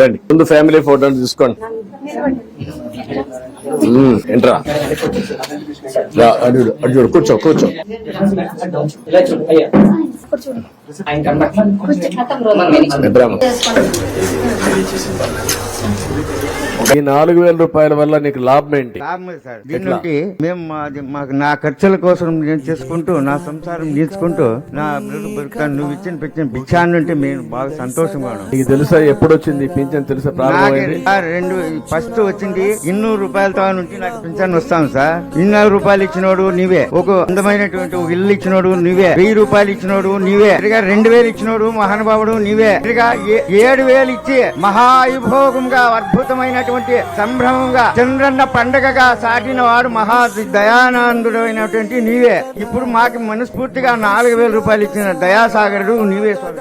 రండి ముందు family photo తీసుకోండి. ఎంట్రా అడు కూర్చో కూర్చో. ఈ 4,000 రూపాయల వల్ల నీకు లాభం ఏంటి? సార్ దీని నుండి మేము మాకు నా ఖర్చుల కోసం నేను చేసుకుంటూ నా సంసారం తీసుకుంటూ నా నువ్వు ఇచ్చిన భిక్షాన్ని నుండి మేము బాగా సంతోషంగా ఉన్నాం. నీకు తెలుసా ఎప్పుడు వచ్చింది పింఛన్? తెలుసా ప్రారంభమైంది? ఫస్ట్ వచ్చింది 200 రూపాయలతో నుంచి నాకు పింఛన్ వస్తాను సార్. 200 రూపాయలు ఇచ్చినోడు నీవే, ఒక అందమైనటువంటి ఒక ఇల్లు ఇచ్చినోడు నీవే, 1000 రూపాయలు ఇచ్చినోడు నీవే, 2000 ఇచ్చినోడు మహానుభావుడు నీవే, 7,000 ఇచ్చి మహాయుభోగంగా అద్భుతమైనటువంటి సంభ్రమంగా చంద్రన్న పండగగా సాటిన వాడు మహా దయానందుడైనటువంటి నీవే. ఇప్పుడు మాకు మనస్ఫూర్తిగా 4,000 రూపాయలు ఇచ్చిన దయాసాగరుడు నీవే స్వామి.